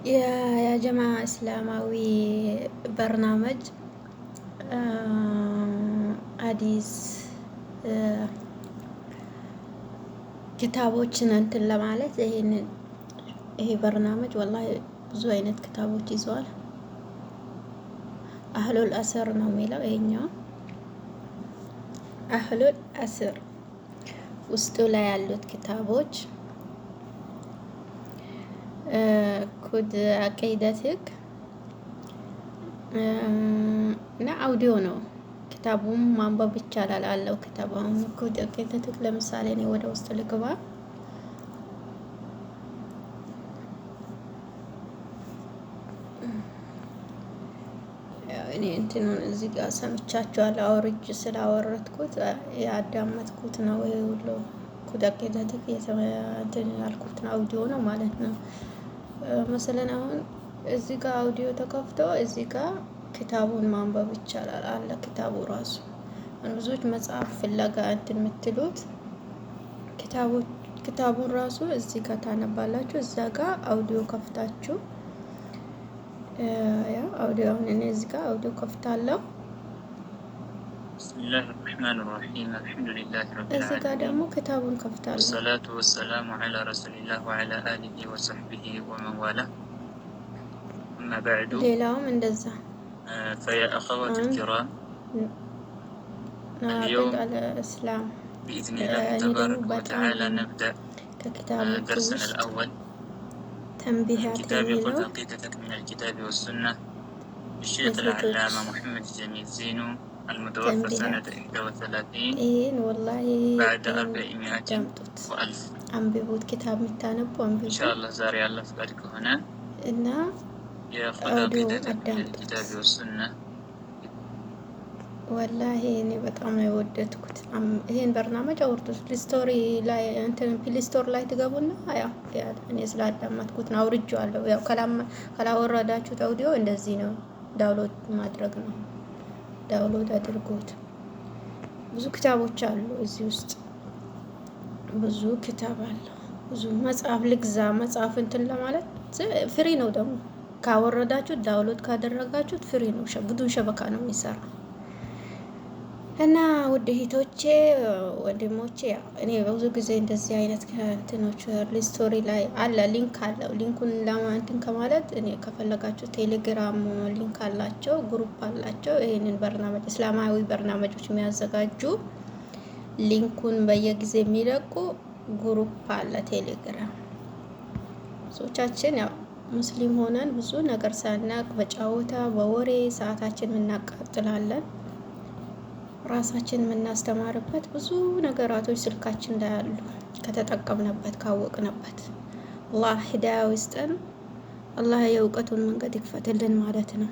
يا جماعة إسلامዊ برنامج አዲስ ክታቦችን እንትን ለማለት ይሄ በርናመጅ ወላሂ ብዙ አይነት ክታቦች ይዟል። አህሉል አስር ነው የሚለው ይሄኛው አህሉል አስር ውስጡ ላይ ያሉት ክታቦች ኩድ አቂደትክ እና አውዲዮ ነው። ክታቡም ማንበብ ይቻላል አለው። ክታቡን ኩድ አቂደትክ ለምሳሌ እኔ ወደ ውስጥ ልግባ። እኔ እንትኑን እዚህ ጋር ሰምቻቸዋለሁ። አውርጅ ስላወረድኩት ያዳመጥኩት ነው። ይሄ ሁሉ ኩድ አቂደትክ እንትን ያልኩት ነው አውዲዮ ነው ማለት ነው። መሰለን አሁን እዚህ ጋር አውዲዮ ተከፍቶ እዚህ ጋር ክታቡን ማንበብ ይቻላል አለ። ክታቡ ራሱ ብዙዎች መጽሐፍ ፍለጋ እንትን የምትሉት ክታቡን ራሱ እዚህ ጋር ታነባላችሁ። እዛ ጋር አውዲዮ ከፍታችሁ ያው አውዲዮውን እኔ እዚህ ጋር አውዲዮ ከፍታለሁ። ብስሚላህ الرحمن الرحيم الحمد لله رب العالمين እዚህ ጋር ደግሞ ክታቡን ከፍታለሁ። والصلاة والسلام على رسول الله وعلى آله وصحبه ومن والاه أما بعد ሌላውም እንደዛ فيا أخوات الكرام اليوم الإسلام بإذن الله تبارك وتعالى نبدأ درسنا الأول تنبيهات كتاب خذ عقيدتك من الكتاب والسنة للشيخ العلامة محمد جميل زينو المتوفى سنة 31 والله بعد 400 وألف أنبيبوت كتاب متانب وأنبيبوت إن شاء الله زاري الله فقدك هنا إنه يا خذ عقيدتك من الكتاب والسنة والله እኔ በጣም ነው የወደድኩት። ይሄን በርናመጅ አውርዱት ፕሊስቶሪ ላይ እንትን ፕሊስቶር ላይ ትገቡና ያው እኔ ስላዳመጥኩት ነው አውርጄዋለሁ። ያው ካላወረዳችሁት አውዲዮ እንደዚህ ነው፣ ዳውንሎድ ማድረግ ነው። ዳውንሎድ አድርጉት። ብዙ ክታቦች አሉ እዚህ ውስጥ ብዙ ክታብ አለ። ብዙ መጽሐፍ ልግዛ መጽሐፍ እንትን ለማለት ፍሪ ነው። ደግሞ ካወረዳችሁት ዳውንሎድ ካደረጋችሁት ፍሪ ነው። ብዙ ሸበካ ነው የሚሰራው። እና ውድ እህቶቼ ወንድሞቼ እኔ ብዙ ጊዜ እንደዚህ አይነት እንትኖች ስቶሪ ላይ አለ ሊንክ አለው። ሊንኩን ለማንተን ከማለት እኔ ከፈለጋችሁ ቴሌግራም ሊንክ አላቸው፣ ግሩፕ አላቸው። ይሄንን በርናመጅ እስላማዊ በርናመጆች የሚያዘጋጁ ሊንኩን በየጊዜ የሚለቁ ግሩፕ አለ ቴሌግራም። ሰዎቻችን ያው ሙስሊም ሆነን ብዙ ነገር ሳናቅ በጫወታ በወሬ ሰዓታችን እናቃጥላለን። ራሳችን የምናስተማርበት ብዙ ነገራቶች ስልካችን ላይ አሉ። ከተጠቀምንበት ካወቅንበት አላህ ሂዳያ ይስጠን። አላህ የእውቀቱን መንገድ ይክፈትልን ማለት ነው።